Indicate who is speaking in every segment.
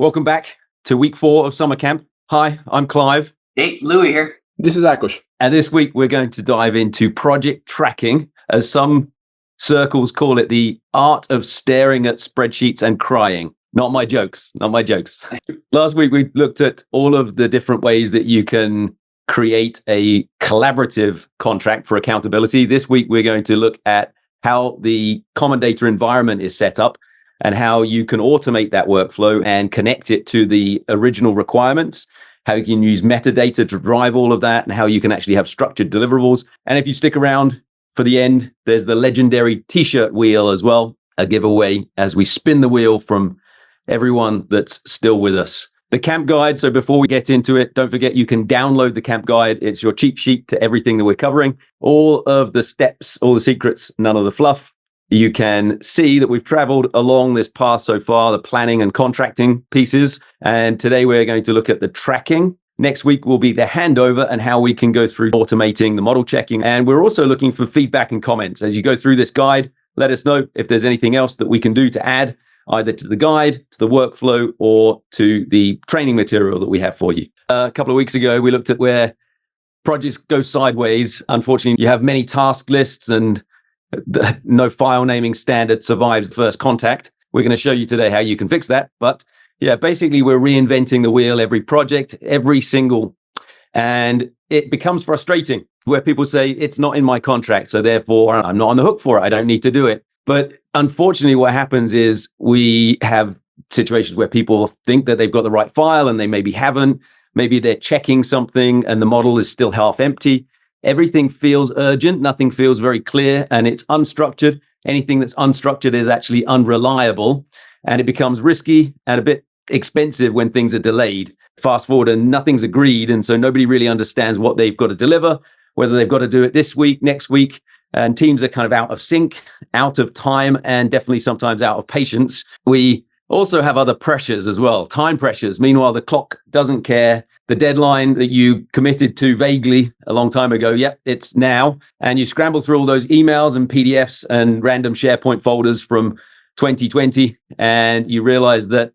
Speaker 1: Welcome back to week 4 of summer camp. Hi, I'm Clive.
Speaker 2: Hey, Louis here.
Speaker 3: This is Akush.
Speaker 1: And this week we're going to dive into project tracking, as some circles call it, the art of staring at spreadsheets and crying. Not my jokes. Last week we looked at all of the different ways that you can create a collaborative contract for accountability. This week we're going to look at how the common data environment is set up and how you can automate that workflow and connect it to the original requirements, how you can use metadata to drive all of that, and how you can actually have structured deliverables. And if you stick around for the end, there's the legendary t-shirt wheel as well, a giveaway as we spin the wheel from everyone that's still with us. The camp guide. So before we get into it, don't forget you can download the camp guide. It's your cheat sheet to everything that we're covering. All of the steps, all the secrets, none of the fluff. You can see that we've traveled along this path so far, the planning and contracting pieces. And today we're going to look at the tracking. Next week will be the handover and how we can go through automating the model checking. And we're also looking for feedback and comments. As you go through this guide, let us know if there's anything else that we can do to add either to the guide, to the workflow, or to the training material that we have for you. A couple of weeks ago, we looked at where projects go sideways. Unfortunately, you have many task lists and no file naming standard survives first contact. We're going to show you today how you can fix that. But yeah, basically we're reinventing the wheel every project, every single, and it becomes frustrating where people say it's not in my contract, so therefore I'm not on the hook for it. I don't need to do it. But unfortunately, what happens is we have situations where people think that they've got the right file and they maybe haven't. Maybe they're checking something and the model is still half empty. Everything feels urgent. Nothing feels very clear, and it's unstructured. Anything that's unstructured is actually unreliable, and it becomes risky and a bit expensive when things are delayed. Fast forward and nothing's agreed, and so nobody really understands what they've got to deliver, whether they've got to do it this week, next week, and teams are kind of out of sync, out of time, and definitely sometimes out of patience. We also have other pressures as well, time pressures. Meanwhile, the clock doesn't care. The deadline that you committed to vaguely a long time ago, yep, it's now. And you scramble through all those emails and PDFs and random SharePoint folders from 2020, and you realize that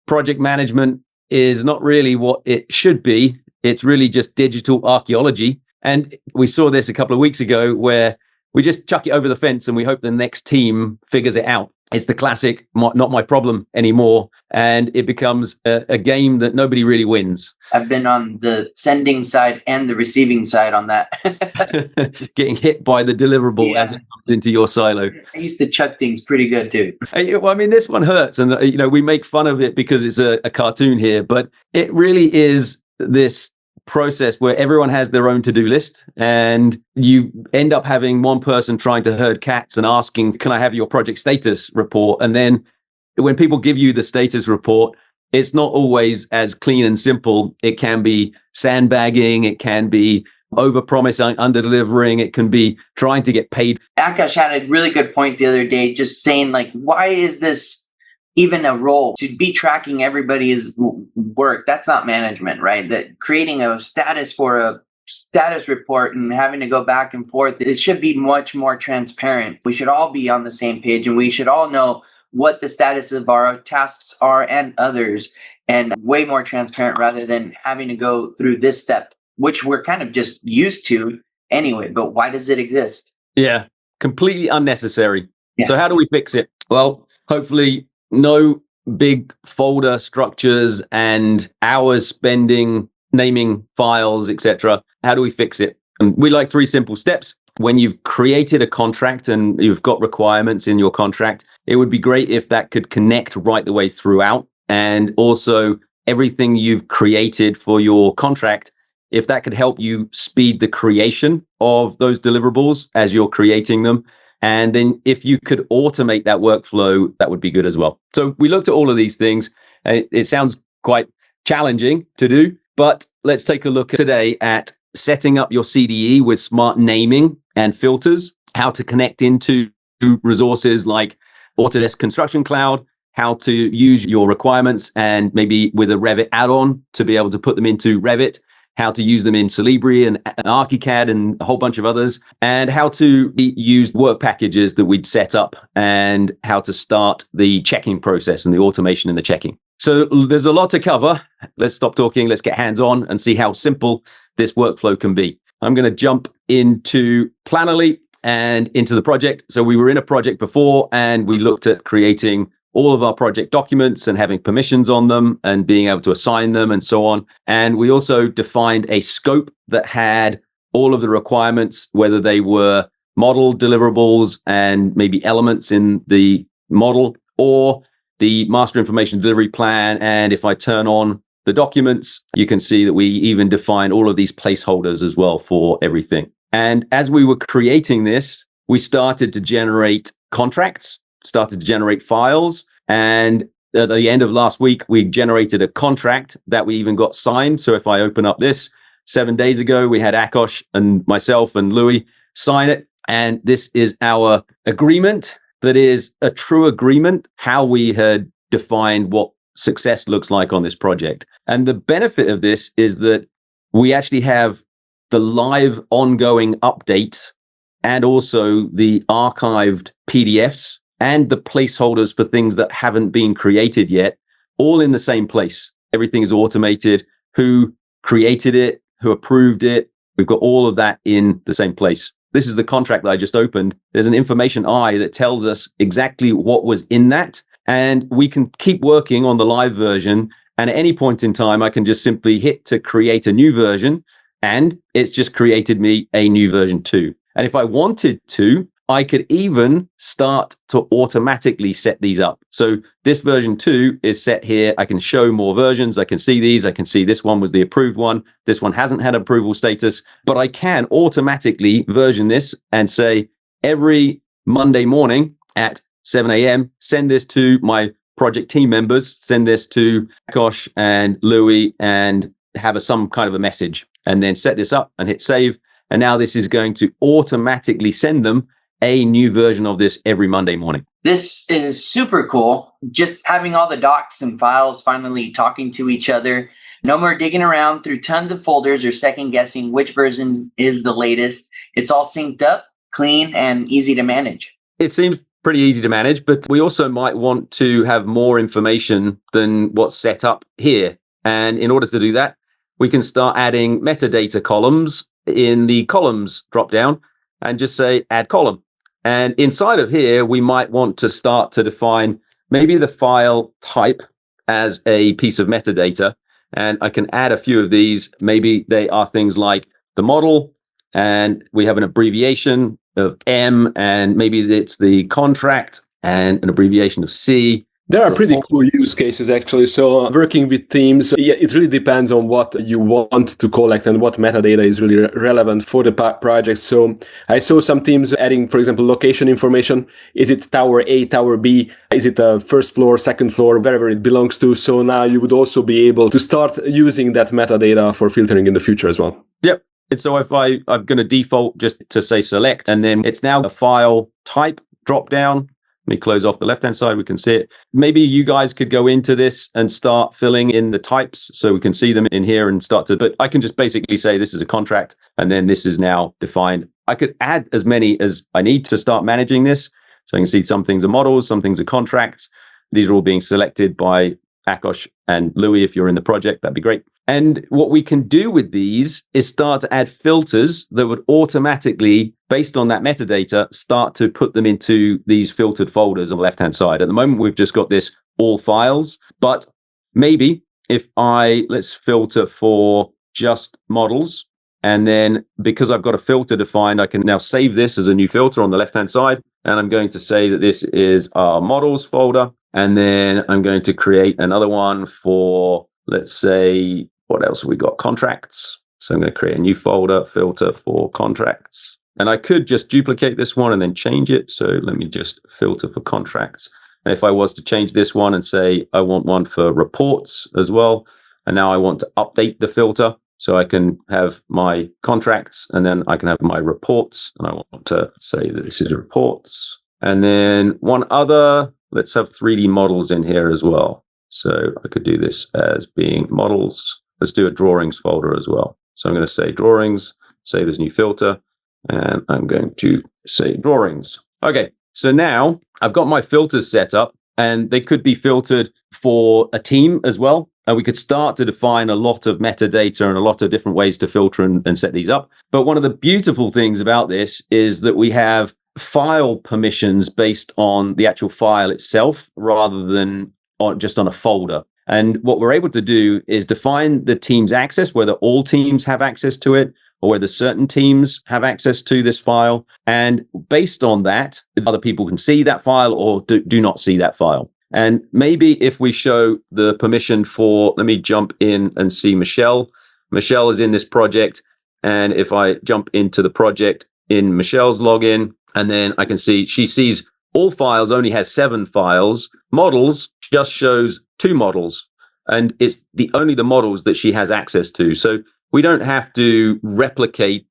Speaker 1: project management is not really what it should be. It's really just digital archaeology. And we saw this a couple of weeks ago where we just chuck it over the fence and we hope the next team figures it out. It's the classic, not my problem anymore. And it becomes a game that nobody really wins.
Speaker 2: I've been on the sending side and the receiving side on that.
Speaker 1: Getting hit by the deliverable as it comes into your silo.
Speaker 2: I used to chuck things pretty good too.
Speaker 1: Well, I mean, this one hurts. And, we make fun of it because it's a cartoon here, but it really is this process where everyone has their own to-do list, and you end up having one person trying to herd cats and asking, can I have your project status report? And then when people give you the status report, it's not always as clean and simple. It can be sandbagging, it can be over-promising, under-delivering, it can be trying to get paid.
Speaker 2: Akash had a really good point the other day, just saying why is this even a role to be tracking everybody's work? That's not management, right? That creating a status for a status report and having to go back and forth, it should be much more transparent. We should all be on the same page, and we should all know what the status of our tasks are and others, and way more transparent rather than having to go through this step, which we're kind of just used to anyway. But why does it exist?
Speaker 1: Yeah, completely unnecessary.
Speaker 2: Yeah.
Speaker 1: So how do we fix it? Well, hopefully no big folder structures and hours spending naming files, etc. How do we fix it? And we like 3 simple steps. When you've created a contract and you've got requirements in your contract, it would be great if that could connect right the way throughout. And also everything you've created for your contract, if that could help you speed the creation of those deliverables as you're creating them. And then if you could automate that workflow, that would be good as well. So we looked at all of these things. It sounds quite challenging to do, but let's take a look today at setting up your CDE with smart naming and filters, how to connect into resources like Autodesk Construction Cloud, how to use your requirements and maybe with a Revit add-on to be able to put them into Revit, how to use them in Celibri and ArchiCAD and a whole bunch of others, and how to use work packages that we'd set up and how to start the checking process and the automation in the checking. So there's a lot to cover. Let's stop talking. Let's get hands-on and see how simple this workflow can be. I'm going to jump into Planite and into the project. So we were in a project before, and we looked at creating all of our project documents and having permissions on them and being able to assign them and so on. And we also defined a scope that had all of the requirements, whether they were model deliverables and maybe elements in the model, or the master information delivery plan. And if I turn on the documents, you can see that we even define all of these placeholders as well for everything. And as we were creating this, we started to generate contracts, started to generate files. And at the end of last week, we generated a contract that we even got signed. So if I open up this, 7 days ago, we had Akash and myself and Louis sign it. And this is our agreement. That is a true agreement, how we had defined what success looks like on this project. And the benefit of this is that we actually have the live ongoing update and also the archived PDFs and the placeholders for things that haven't been created yet, all in the same place. Everything is automated. Who created it, who approved it. We've got all of that in the same place. This is the contract that I just opened. There's an information eye that tells us exactly what was in that. And we can keep working on the live version. And at any point in time, I can just simply hit to create a new version. And it's just created me a new version too. And if I wanted to, I could even start to automatically set these up. So this version 2 is set here. I can show more versions. I can see these. I can see this one was the approved one. This one hasn't had approval status, but I can automatically version this and say every Monday morning at 7 a.m., send this to my project team members, send this to Kosh and Louis, and have some kind of a message, and then set this up and hit save. And now this is going to automatically send them a new version of this every Monday morning.
Speaker 2: This is super cool. Just having all the docs and files finally talking to each other. No more digging around through tons of folders or second guessing which version is the latest. It's all synced up, clean, and easy to manage.
Speaker 1: It seems pretty easy to manage, but we also might want to have more information than what's set up here. And in order to do that, we can start adding metadata columns in the columns dropdown and just say add column. And inside of here, we might want to start to define maybe the file type as a piece of metadata. And I can add a few of these. Maybe they are things like the model, and we have an abbreviation of M, and maybe it's the contract and an abbreviation of C.
Speaker 3: There are pretty cool use cases, actually. So working with teams, yeah, it really depends on what you want to collect and what metadata is really relevant for the project. So I saw some teams adding, for example, location information. Is it tower A, tower B? Is it a first floor, second floor, wherever it belongs to? So now you would also be able to start using that metadata for filtering in the future as well.
Speaker 1: Yep. And so if I'm going to default just to say select, and then it's now a file type drop down. Let me close off the left-hand side. We can see it. Maybe you guys could go into this and start filling in the types so we can see them in here and start to, but I can just basically say this is a contract, and then this is now defined. I could add as many as I need to start managing this. So I can see some things are models, some things are contracts. These are all being selected by Akash and Louis. If you're in the project, that'd be great. And what we can do with these is start to add filters that would automatically, based on that metadata, start to put them into these filtered folders on the left-hand side. At the moment, we've just got this all files, but maybe if let's filter for just models. And then because I've got a filter defined, I can now save this as a new filter on the left-hand side. And I'm going to say that this is our models folder. And then I'm going to create another one for, let's say, what else have we got? Contracts. So I'm going to create a new folder, filter for contracts. And I could just duplicate this one and then change it. So let me just filter for contracts. And if I was to change this one and say, I want one for reports as well. And now I want to update the filter. So I can have my contracts, and then I can have my reports. And I want to say that this is reports. And then one other, let's have 3D models in here as well. So I could do this as being models. Let's do a drawings folder as well. So I'm going to say drawings, save as new filter, and I'm going to say drawings. Okay, so now I've got my filters set up. and they could be filtered for a team as well. And we could start to define a lot of metadata and a lot of different ways to filter and set these up. But one of the beautiful things about this is that we have file permissions based on the actual file itself rather than just on a folder. And what we're able to do is define the team's access, whether all teams have access to it or whether certain teams have access to this file. And based on that, other people can see that file or do not see that file. And maybe if we show the permission for, let me jump in and see Michelle. Michelle is in this project. And if I jump into the project in Michelle's login, and then I can see she sees all files, only has 7 files. Models just shows 2 models. And it's only the models that she has access to. So we don't have to replicate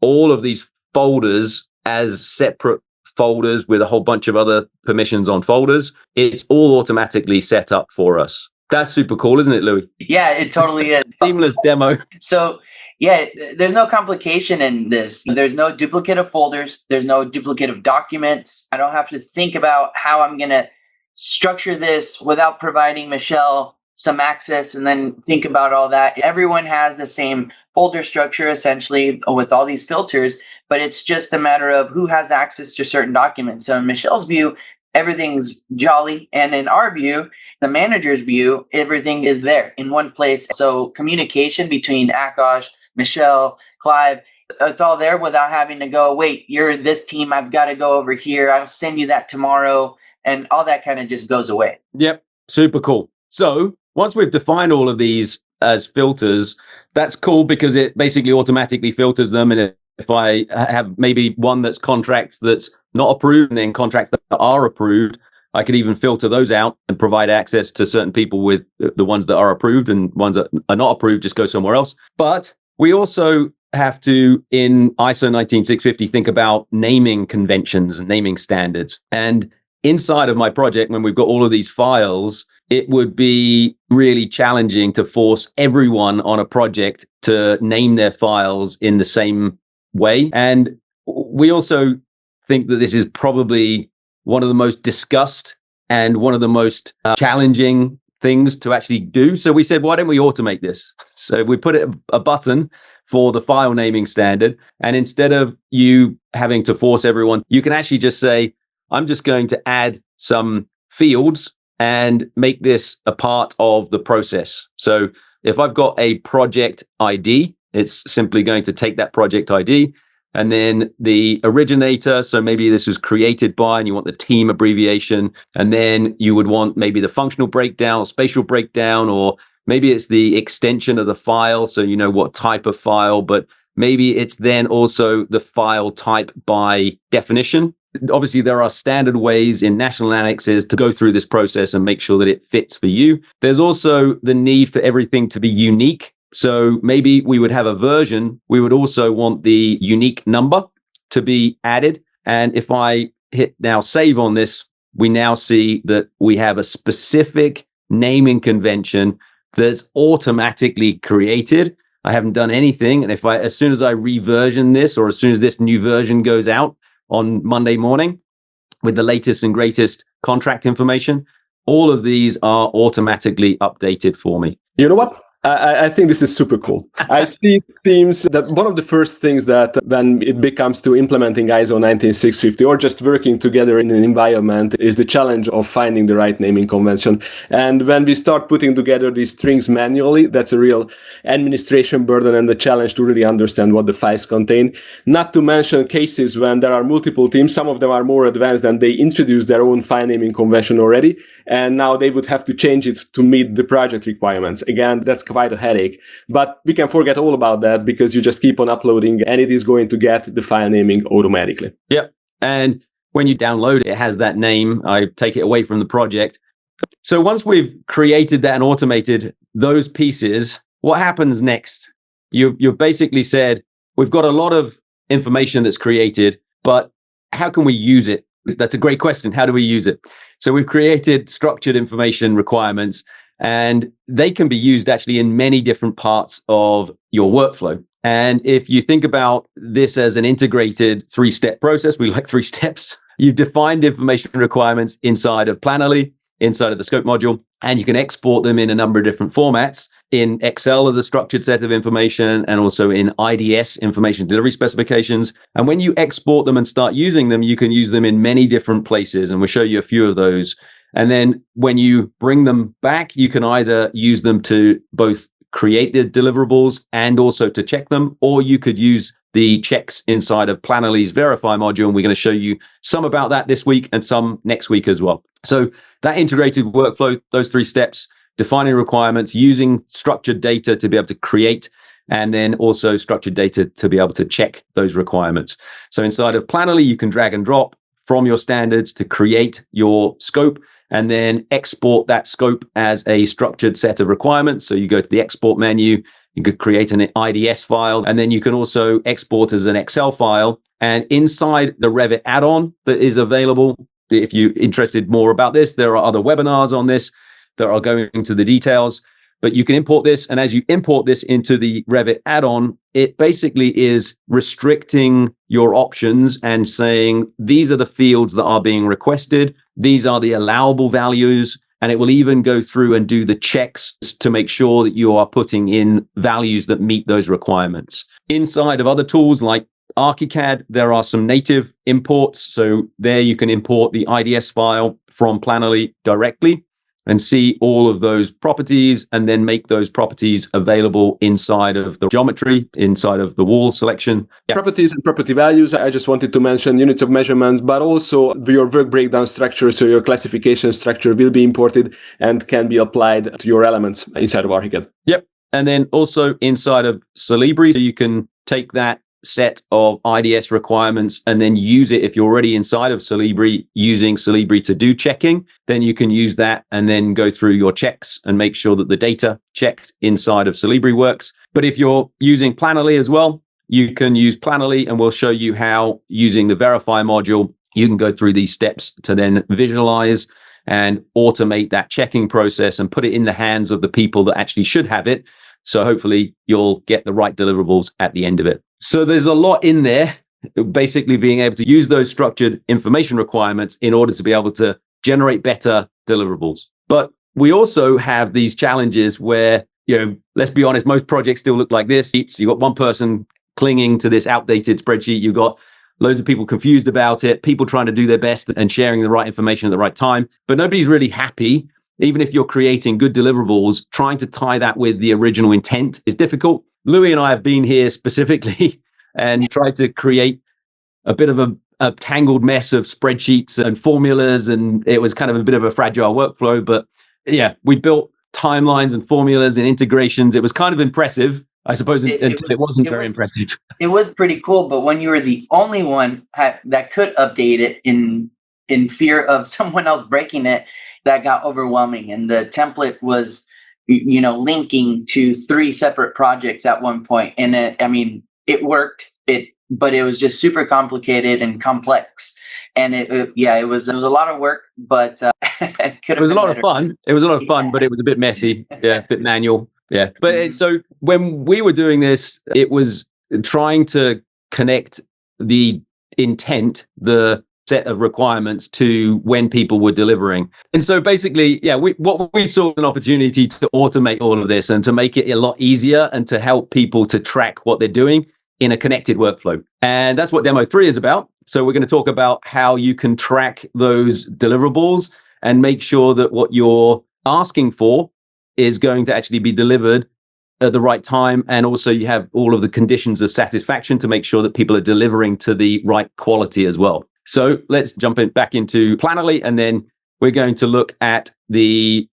Speaker 1: all of these folders as separate folders with a whole bunch of other permissions on folders. It's all automatically set up for us. That's super cool, isn't it, Louis?
Speaker 2: Yeah, it totally is.
Speaker 1: Seamless demo.
Speaker 2: So yeah, there's no complication in this. There's no duplicate of folders. There's no duplicate of documents. I don't have to think about how I'm going to structure this without providing Michelle some access and then think about all that. Everyone has the same folder structure essentially with all these filters, but it's just a matter of who has access to certain documents. So in Michelle's view, everything's jolly. And in our view, the manager's view, everything is there in one place. So communication between Akash, Michelle, Clive, it's all there without having to go, wait, you're this team, I've got to go over here, I'll send you that tomorrow. And all that kind of just goes away.
Speaker 1: Yep, super cool. So once we've defined all of these as filters, that's cool because it basically automatically filters them. And if I have maybe one that's contracts that's not approved and then contracts that are approved, I could even filter those out and provide access to certain people with the ones that are approved, and ones that are not approved just go somewhere else. But we also have to, in ISO 19650, think about naming conventions and naming standards. And inside of my project, when we've got all of these files, it would be really challenging to force everyone on a project to name their files in the same way. And we also think that this is probably one of the most discussed and one of the most challenging things to actually do. So we said, why don't we automate this? So we put a button for the file naming standard. And instead of you having to force everyone, you can actually just say, I'm just going to add some fields and make this a part of the process. So if I've got a project ID, it's simply going to take that project ID and then the originator. So maybe this was created by, and you want the team abbreviation. And then you would want maybe the functional breakdown, spatial breakdown, or maybe it's the extension of the file. So you know what type of file, but maybe it's then also the file type by definition. Obviously, there are standard ways in national annexes to go through this process and make sure that it fits for you. There's also the need for everything to be unique. So maybe we would have a version. We would also want the unique number to be added. And if I hit now save on this, we now see that we have a specific naming convention that's automatically created. I haven't done anything. And as soon as I reversion this, or as soon as this new version goes out on Monday morning with the latest and greatest contract information, all of these are automatically updated for me.
Speaker 3: You know what? I think this is super cool. I see teams that one of the first things that when it becomes to implementing ISO 19650 or just working together in an environment is the challenge of finding the right naming convention. And when we start putting together these strings manually, that's a real administration burden and the challenge to really understand what the files contain. Not to mention cases when there are multiple teams, some of them are more advanced and they introduce their own file naming convention already. And now they would have to change it to meet the project requirements. Again, that's quite a headache, but we can forget all about that because you just keep on uploading and it is going to get the file naming automatically.
Speaker 1: Yep. And when you download it, it has that name. I take it away from the project. So once we've created that and automated those pieces, what happens next? You've basically said, we've got a lot of information that's created, but how can we use it? That's a great question. How do we use it? So we've created structured information requirements, and they can be used actually in many different parts of your workflow. And if you think about this as an integrated 3-step process, we like 3 steps. You've defined information requirements inside of Planoly. inside of the scope module, and you can export them in a number of different formats, in Excel as a structured set of information, and also in IDS, information delivery specifications. And when you export them and start using them, you can use them in many different places, and we'll show you a few of those. And then when you bring them back, you can either use them to both create the deliverables and also to check them, or you could use the checks inside of Planoly's Verify module, and we're going to show you some about that this week and some next week as well. So that integrated workflow, those 3 steps, defining requirements, using structured data to be able to create, and then also structured data to be able to check those requirements. So inside of Planoly, you can drag and drop from your standards to create your scope, and then export that scope as a structured set of requirements. So you go to the export menu, you could create an IDS file, and then you can also export as an Excel file. And inside the Revit add-on that is available, if you're interested more about this, there are other webinars on this that are going into the details. But you can import this, and as you import this into the Revit add-on, it basically is restricting your options and saying, these are the fields that are being requested, these are the allowable values, and it will even go through and do the checks to make sure that you are putting in values that meet those requirements. Inside of other tools like ArchiCAD, there are some native imports. So there you can import the IDS file from Planoly directly and see all of those properties, and then make those properties available inside of the geometry, inside of the wall selection.
Speaker 3: Properties and property values, I just wanted to mention units of measurements, but also your work breakdown structure, so your classification structure will be imported and can be applied to your elements inside of ArchiCAD.
Speaker 1: Yep. And then also inside of Celebri, so you can take that set of IDS requirements and then use it. If you're already inside of Celebri, using Celebri to do checking, then you can use that and then go through your checks and make sure that the data checked inside of Celebri works. But if you're using Planoly as well, you can use Planoly, and we'll show you how, using the Verify module, you can go through these steps to then visualize and automate that checking process and put it in the hands of the people that actually should have it. So hopefully you'll get the right deliverables at the end of it. So there's a lot in there, basically being able to use those structured information requirements in order to be able to generate better deliverables. But we also have these challenges where, let's be honest, most projects still look like this. You've got one person clinging to this outdated spreadsheet. You've got loads of people confused about it, people trying to do their best and sharing the right information at the right time, but nobody's really happy. Even if you're creating good deliverables, trying to tie that with the original intent is difficult. Louis and I have been here specifically and tried to create a bit of a tangled mess of spreadsheets and formulas, and it was kind of a bit of a fragile workflow. But yeah, we built timelines and formulas and integrations. It was kind of impressive, I suppose, until it wasn't very impressive.
Speaker 2: It was pretty cool, but when you were the only one that could update it in fear of someone else breaking it, that got overwhelming. And the template was, linking to 3 separate projects at one point. And it worked, but it was just super complicated and complex. And it was a lot of work, but
Speaker 1: it was a lot of fun. It was a lot of fun, but it was a bit messy. Yeah, a bit manual. Yeah. But so when we were doing this, it was trying to connect the intent, the set of requirements, to when people were delivering. And so basically, what we saw an opportunity to automate all of this and to make it a lot easier and to help people to track what they're doing in a connected workflow. And that's what Demo 3 is about. So we're going to talk about how you can track those deliverables and make sure that what you're asking for is going to actually be delivered at the right time. And also you have all of the conditions of satisfaction to make sure that people are delivering to the right quality as well. So let's jump back into Planoly, and then we're going to look at this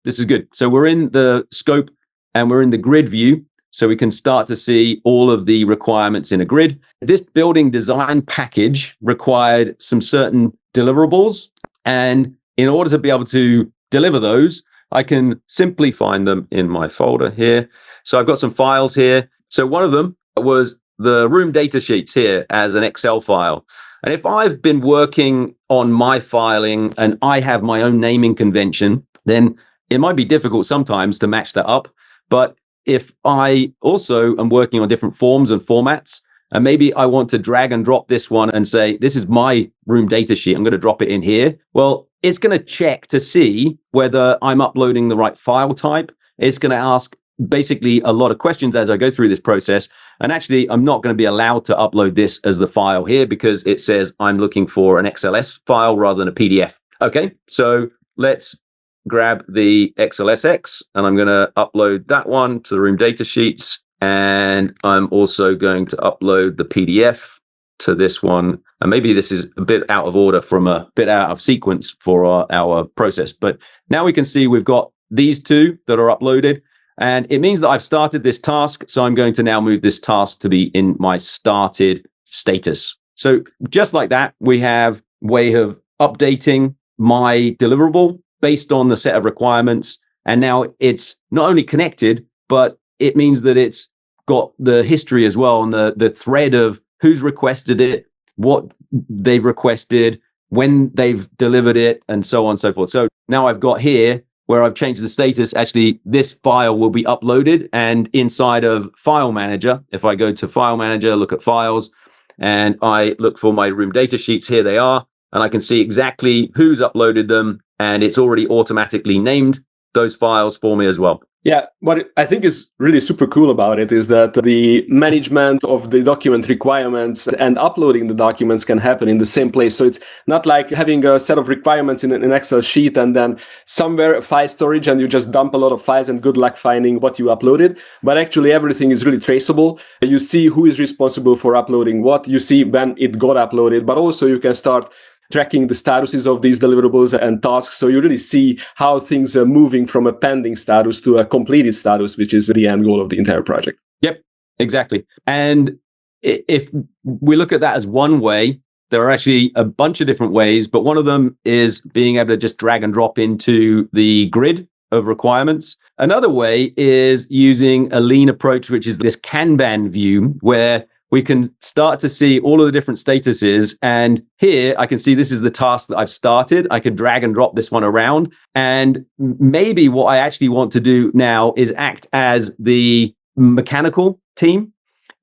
Speaker 1: is good. So we're in the scope and we're in the grid view. So we can start to see all of the requirements in a grid. This building design package required some certain deliverables. And in order to be able to deliver those, I can simply find them in my folder here. So I've got some files here. So one of them was the room data sheets here as an Excel file. And if I've been working on my filing and I have my own naming convention, then it might be difficult sometimes to match that up. But if I also am working on different forms and formats, and maybe I want to drag and drop this one and say, this is my room data sheet, I'm going to drop it in here. Well, it's going to check to see whether I'm uploading the right file type. It's going to ask basically a lot of questions as I go through this process. And actually, I'm not going to be allowed to upload this as the file here because it says I'm looking for an XLS file rather than a PDF. Okay, so let's grab the XLSX and I'm going to upload that one to the room data sheets. And I'm also going to upload the PDF to this one. And maybe this is a bit out of order from a bit out of sequence for our process. But now we can see we've got these two that are uploaded. And it means that I've started this task. So I'm going to now move this task to be in my started status. So just like that, we have a way of updating my deliverable based on the set of requirements. And now it's not only connected, but it means that it's got the history as well and the thread of who's requested it, what they've requested, when they've delivered it, and so on and so forth. So now I've got here where I've changed the status. Actually, this file will be uploaded, and inside of File Manager, if I go to File Manager, look at Files, and I look for my room data sheets, here they are, and I can see exactly who's uploaded them, and it's already automatically named those files for me as well.
Speaker 3: Yeah, what I think is really super cool about it is that the management of the document requirements and uploading the documents can happen in the same place. So it's not like having a set of requirements in an Excel sheet and then somewhere file storage and you just dump a lot of files and good luck finding what you uploaded. But actually everything is really traceable. You see who is responsible for uploading what, you see when it got uploaded, but also you can start tracking the statuses of these deliverables and tasks. So you really see how things are moving from a pending status to a completed status, which is the end goal of the entire project.
Speaker 1: Yep, exactly. And if we look at that as one way, there are actually a bunch of different ways, but one of them is being able to just drag and drop into the grid of requirements. Another way is using a lean approach, which is this Kanban view, where we can start to see all of the different statuses. And here I can see this is the task that I've started. I can drag and drop this one around. And maybe what I actually want to do now is act as the mechanical team.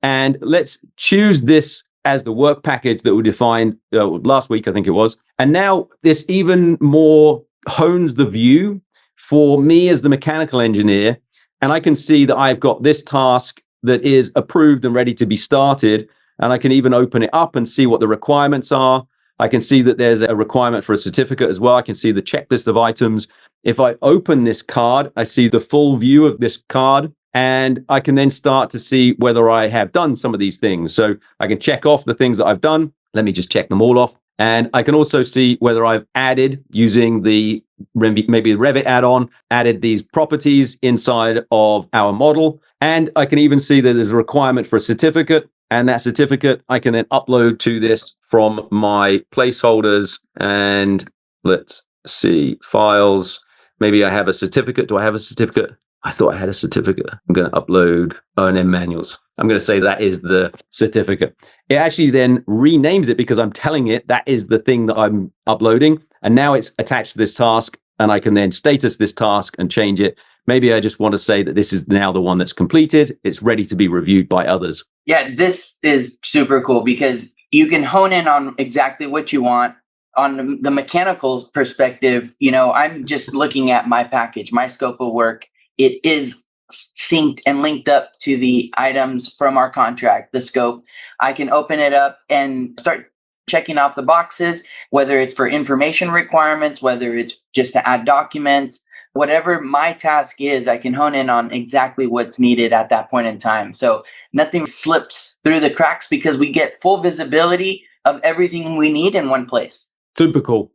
Speaker 1: And let's choose this as the work package that we defined last week, I think it was. And now this even more hones the view for me as the mechanical engineer. And I can see that I've got this task that is approved and ready to be started. And I can even open it up and see what the requirements are. I can see that there's a requirement for a certificate as well. I can see the checklist of items. If I open this card, I see the full view of this card, and I can then start to see whether I have done some of these things. So I can check off the things that I've done. Let me just check them all off. And I can also see whether I've added, using the maybe the Revit add-on, added these properties inside of our model. And I can even see that there's a requirement for a certificate. And that certificate I can then upload to this from my placeholders. And let's see, files. Maybe I have a certificate. Do I have a certificate? I thought I had a certificate. I'm going to upload O&M manuals. I'm going to say that is the certificate. It actually then renames it because I'm telling it that is the thing that I'm uploading. And now it's attached to this task, and I can then status this task and change it. Maybe I just want to say that this is now the one that's completed. It's ready to be reviewed by others.
Speaker 2: Yeah, this is super cool because you can hone in on exactly what you want. On the mechanical perspective, I'm just looking at my package, my scope of work. It is synced and linked up to the items from our contract, the scope. I can open it up and start checking off the boxes, whether it's for information requirements, whether it's just to add documents, whatever my task is, I can hone in on exactly what's needed at that point in time. So nothing slips through the cracks because we get full visibility of everything we need in one place.
Speaker 1: Super cool.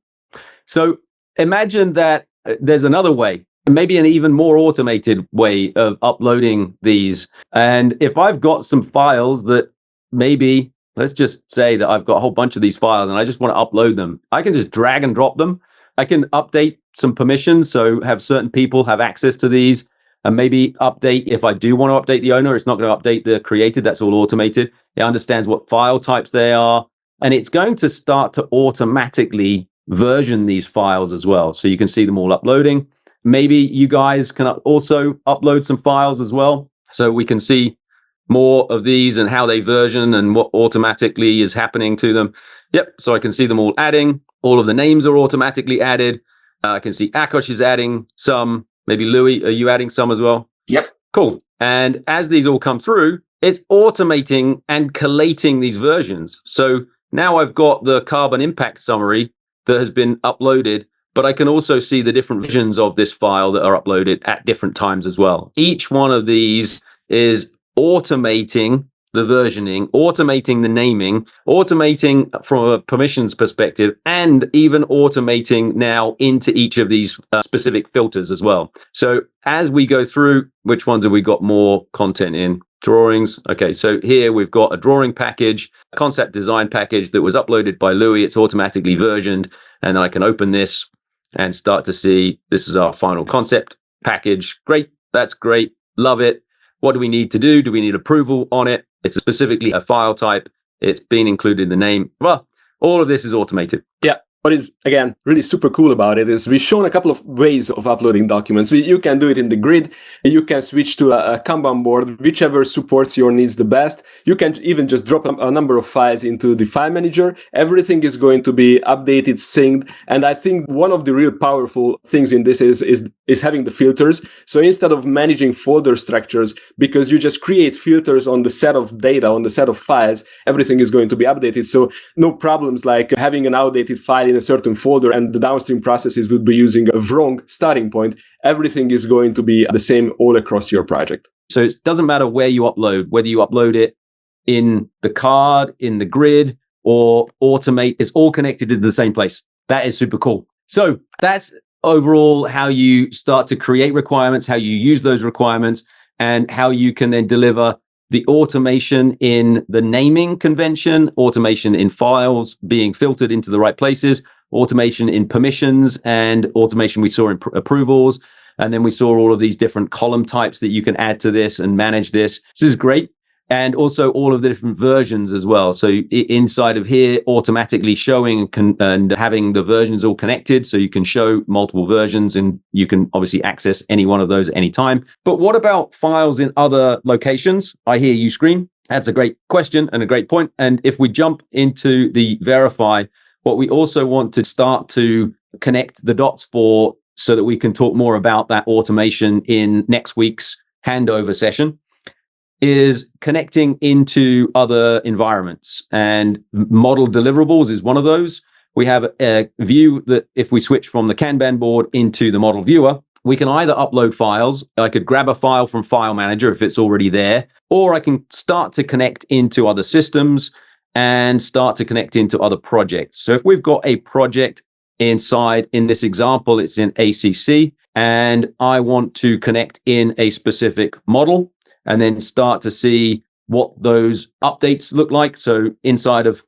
Speaker 1: So imagine that there's another way, maybe an even more automated way of uploading these. And if I've got some files that maybe, let's just say that I've got a whole bunch of these files and I just want to upload them, I can just drag and drop them. I can update some permissions, so have certain people have access to these, and maybe update, if I do want to update the owner, it's not going to update the created, that's all automated. It understands what file types they are, and it's going to start to automatically version these files as well. So you can see them all uploading. Maybe you guys can also upload some files as well, so we can see more of these and how they version and what automatically is happening to them. Yep, so I can see them all adding. All of the names are automatically added. I can see Akash is adding some. Maybe Louis, are you adding some as well?
Speaker 2: Yep.
Speaker 1: Cool. And as these all come through, it's automating and collating these versions. So now I've got the carbon impact summary that has been uploaded, but I can also see the different versions of this file that are uploaded at different times as well. Each one of these is automating the versioning, automating the naming, automating from a permissions perspective, and even automating now into each of these specific filters as well. So as we go through, which ones have we got more content in? Drawings. Okay, so here we've got a drawing package, a concept design package that was uploaded by Louis. It's automatically versioned, and I can open this and start to see this is our final concept package. Great, that's great, love it. What do we need to do? Do we need approval on it? It's specifically a file type. It's been included in the name. Well, all of this is automated.
Speaker 3: Yeah. What is, again, really super cool about it is we've shown a couple of ways of uploading documents. You can do it in the grid. You can switch to a Kanban board, whichever supports your needs the best. You can even just drop a number of files into the file manager. Everything is going to be updated, synced. And I think one of the real powerful things in this is having the filters. So instead of managing folder structures, because you just create filters on the set of data, on the set of files, everything is going to be updated. So no problems like having an outdated file in a certain folder and the downstream processes would be using a wrong starting point. Everything is going to be the same all across your project.
Speaker 1: So it doesn't matter where you upload, whether you upload it in the card, in the grid, or automate, it's all connected to the same place. That is super cool. So that's overall how you start to create requirements, how you use those requirements, and how you can then deliver the automation in the naming convention, automation in files being filtered into the right places, automation in permissions, and automation we saw in approvals. And then we saw all of these different column types that you can add to this and manage this. This is great. And also all of the different versions as well. So inside of here, automatically showing and having the versions all connected. So you can show multiple versions and you can obviously access any one of those at any time. But what about files in other locations? I hear you scream. That's a great question and a great point. And if we jump into the verify, what we also want to start to connect the dots for so that we can talk more about that automation in next week's handover session is connecting into other environments, and model deliverables is one of those. We have a view that if we switch from the Kanban board into the model viewer, we can either upload files. I could grab a file from File Manager if it's already there, or I can start to connect into other systems and start to connect into other projects. So if we've got a project inside, in this example, it's in ACC, and I want to connect in a specific model, and then start to see what those updates look like. So inside of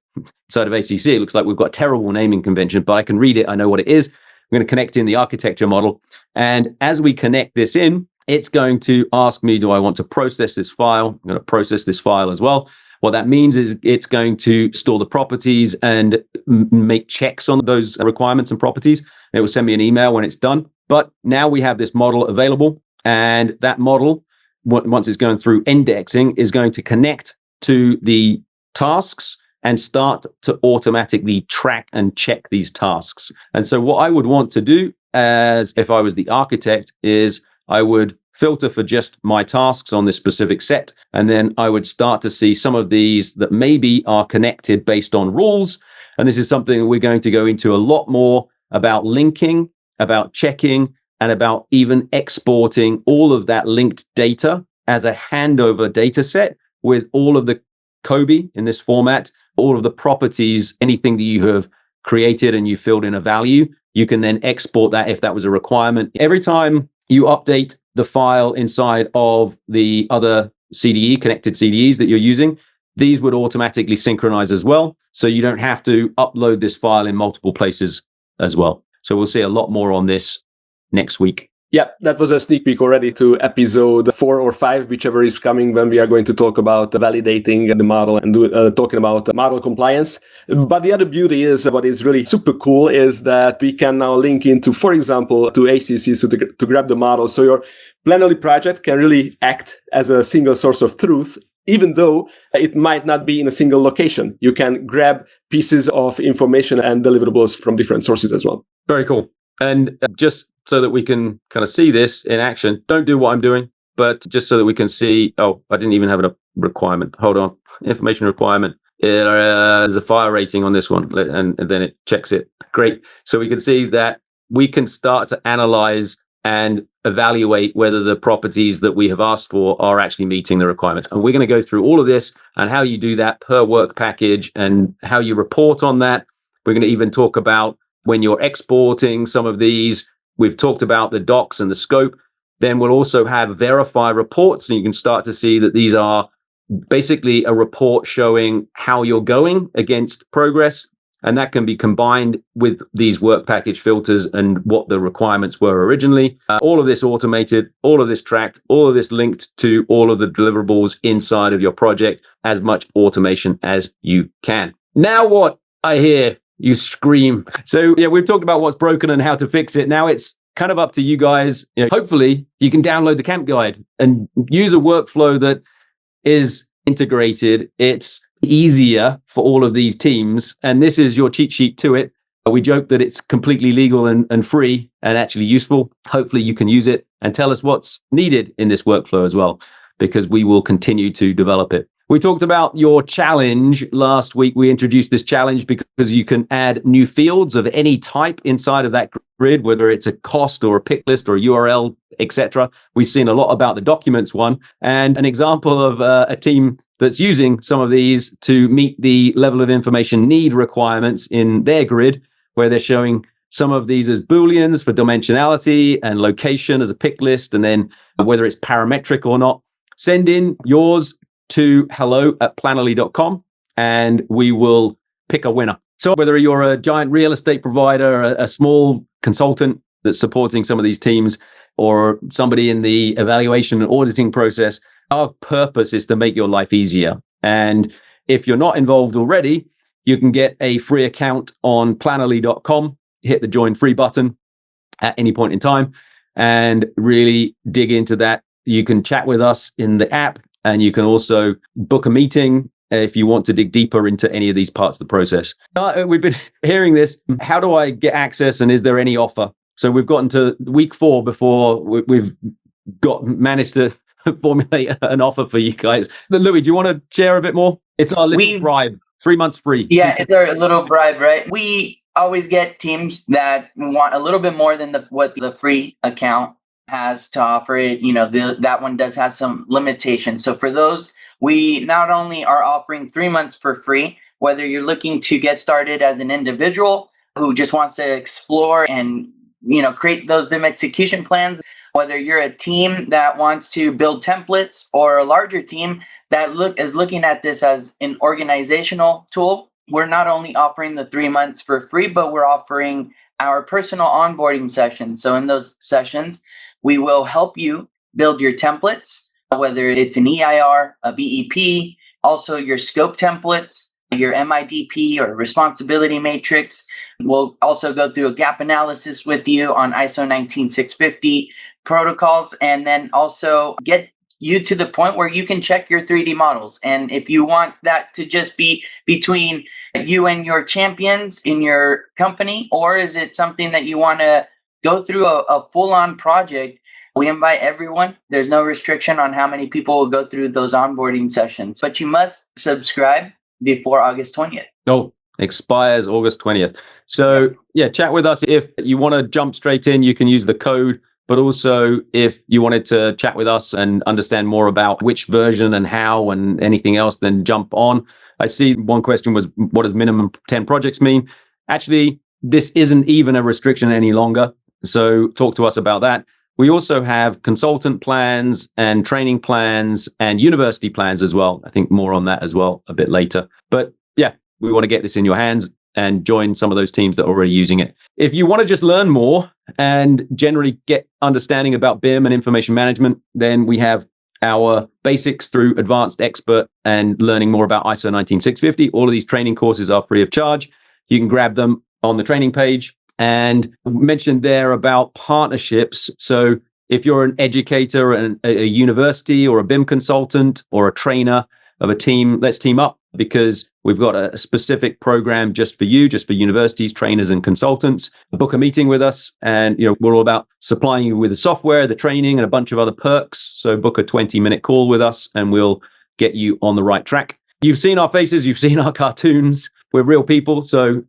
Speaker 1: ACC, it looks like we've got a terrible naming convention, but I can read it. I know what it is. I'm going to connect in the architecture model. And as we connect this in, it's going to ask me, do I want to process this file? I'm going to process this file as well. What that means is it's going to store the properties and make checks on those requirements and properties. It will send me an email when it's done. But now we have this model available, and that model, once it's going through indexing, is going to connect to the tasks and start to automatically track and check these tasks. And so what I would want to do, as if I was the architect, is I would filter for just my tasks on this specific set, and then I would start to see some of these that maybe are connected based on rules. And this is something that we're going to go into a lot more about linking, about checking, and about even exporting all of that linked data as a handover data set with all of the COBie in this format, all of the properties, anything that you have created and you filled in a value, you can then export that if that was a requirement. Every time you update the file inside of the other CDE, connected CDEs that you're using, these would automatically synchronize as well. So you don't have to upload this file in multiple places as well. So we'll see a lot more on this next week.
Speaker 3: Yeah, that was a sneak peek already to episode 4 or 5, whichever is coming, when we are going to talk about validating the model and talking about model compliance. But the other beauty is, what is really super cool is that we can now link into, for example, to ACC to grab the model. So your Planite project can really act as a single source of truth even though it might not be in a single location. You can grab pieces of information and deliverables from different sources as well.
Speaker 1: Very cool. And just so that we can kind of see this in action, don't do what I'm doing, but just so that we can see, oh, I didn't even have a requirement. Hold on. Information requirement. There's a fire rating on this one, and then it checks it. Great. So we can see that we can start to analyze and evaluate whether the properties that we have asked for are actually meeting the requirements. And we're going to go through all of this and how you do that per work package and how you report on that. We're going to even talk about when you're exporting some of these. We've talked about the docs and the scope. Then we'll also have verify reports, and you can start to see that these are basically a report showing how you're going against progress. And that can be combined with these work package filters and what the requirements were originally. All of this automated, all of this tracked, all of this linked to all of the deliverables inside of your project, as much automation as you can. Now what I hear you scream. So yeah, we've talked about what's broken and how to fix it. Now it's kind of up to you guys. Hopefully you can download the camp guide and use a workflow that is integrated. It's easier for all of these teams, and this is your cheat sheet to it. We joke that it's completely legal and free and actually useful. Hopefully you can use it and tell us what's needed in this workflow as well, because we will continue to develop it. We talked about your challenge last week. We introduced this challenge because you can add new fields of any type inside of that grid, whether it's a cost or a pick list or a URL, etc. We've seen a lot about the documents one, and an example of a team that's using some of these to meet the level of information need requirements in their grid, where they're showing some of these as Booleans for dimensionality and location as a pick list, and then whether it's parametric or not. Send in yours to hello@plannerly.com and we will pick a winner. So whether you're a giant real estate provider, a small consultant that's supporting some of these teams, or somebody in the evaluation and auditing process, our purpose is to make your life easier. And if you're not involved already, you can get a free account on plannerly.com, hit the join free button at any point in time and really dig into that. You can chat with us in the app, and you can also book a meeting if you want to dig deeper into any of these parts of the process. We've been hearing this. How do I get access, and is there any offer? So we've gotten to week 4 before we've managed to formulate an offer for you guys. But Louis, do you want to share a bit more? It's our little bribe, 3 months free.
Speaker 2: Yeah, it's our little bribe, right? We always get teams that want a little bit more than what the free account has to offer. It, that one does have some limitations. So for those, we not only are offering 3 months for free, whether you're looking to get started as an individual who just wants to explore and create those BIM execution plans, whether you're a team that wants to build templates, or a larger team that is looking at this as an organizational tool, we're not only offering the 3 months for free, but we're offering our personal onboarding sessions. So in those sessions, we will help you build your templates, whether it's an EIR, a BEP, also your scope templates, your MIDP or responsibility matrix. We'll also go through a gap analysis with you on ISO 19650 protocols, and then also get you to the point where you can check your 3D models. And if you want that to just be between you and your champions in your company, or is it something that you want to go through a full-on project, we invite everyone. There's no restriction on how many people will go through those onboarding sessions, but you must subscribe before August 20th.
Speaker 1: Oh, expires August 20th. So yeah, chat with us. If you want to jump straight in, you can use the code. But also, if you wanted to chat with us and understand more about which version and how and anything else, then jump on. I see one question was, what does minimum 10 projects mean? Actually, this isn't even a restriction any longer. So talk to us about that. We also have consultant plans and training plans and university plans as well. I think more on that as well a bit later. But yeah, we want to get this in your hands and join some of those teams that are already using it. If you want to just learn more and generally get understanding about BIM and information management, then we have our basics through advanced expert and learning more about ISO 19650. All of these training courses are free of charge. You can grab them on the training page. And mentioned there about partnerships. So if you're an educator and a university or a BIM consultant or a trainer, of a team. Let's team up, because we've got a specific program just for you, just for universities, trainers, and consultants. Book a meeting with us, and we're all about supplying you with the software, the training, and a bunch of other perks. So book a 20-minute call with us, and we'll get you on the right track. You've seen our faces, you've seen our cartoons. We're real people. So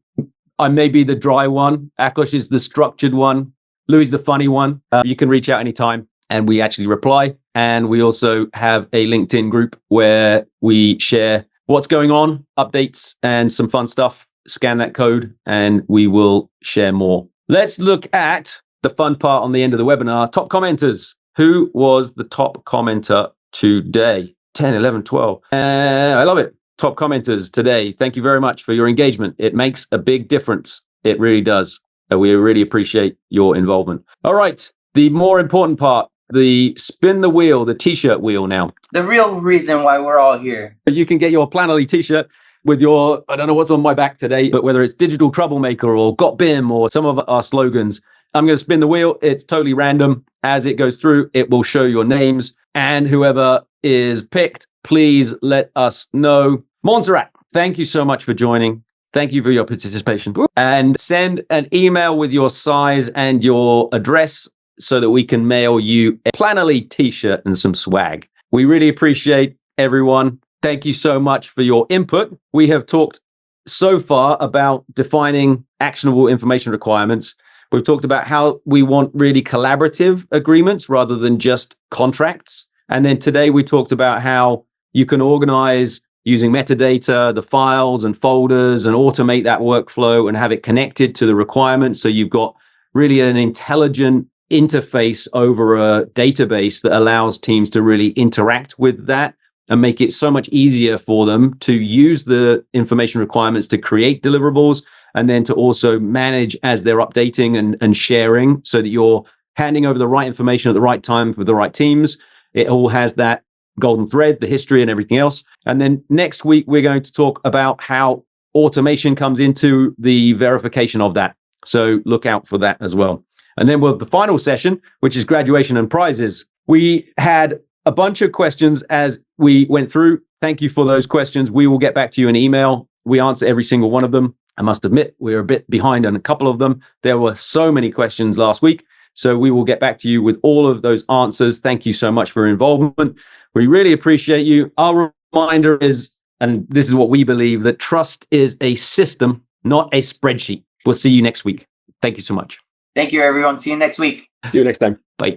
Speaker 1: I may be the dry one. Akash is the structured one. Louis is the funny one. You can reach out anytime, and we actually reply. And we also have a LinkedIn group where we share what's going on, updates, and some fun stuff. Scan that code, and we will share more. Let's look at the fun part on the end of the webinar. Top commenters. Who was the top commenter today? 10, 11, 12. I love it. Top commenters today. Thank you very much for your engagement. It makes a big difference. It really does. We really appreciate your involvement. All right. The more important part, the spin the wheel, the t-shirt wheel now.
Speaker 2: The real reason why we're all here.
Speaker 1: You can get your Planite t-shirt with your, I don't know what's on my back today, but whether it's digital troublemaker or got BIM or some of our slogans. I'm going to spin the wheel. It's totally random. As it goes through, it will show your names, and whoever is picked, please let us know. Montserrat, thank you so much for joining. Thank you for your participation. And send an email with your size and your address so that we can mail you a Planite t-shirt and some swag. We really appreciate everyone. Thank you so much for your input. We have talked so far about defining actionable information requirements. We've talked about how we want really collaborative agreements rather than just contracts. And then today we talked about how you can organize using metadata, the files and folders, and automate that workflow and have it connected to the requirements. So you've got really an intelligent interface over a database that allows teams to really interact with that and make it so much easier for them to use the information requirements to create deliverables, and then to also manage as they're updating and sharing, so that you're handing over the right information at the right time for the right teams. It all has that golden thread, the history and everything else. And then next week, we're going to talk about how automation comes into the verification of that. So look out for that as well. And then we'll have the final session, which is graduation and prizes. We had a bunch of questions as we went through. Thank you for those questions. We will get back to you in email. We answer every single one of them. I must admit, we're a bit behind on a couple of them. There were so many questions last week. So we will get back to you with all of those answers. Thank you so much for your involvement. We really appreciate you. Our reminder is, and this is what we believe, that trust is a system, not a spreadsheet. We'll see you next week. Thank you so much.
Speaker 2: Thank you, everyone. See you next week.
Speaker 3: See you next time.
Speaker 1: Bye.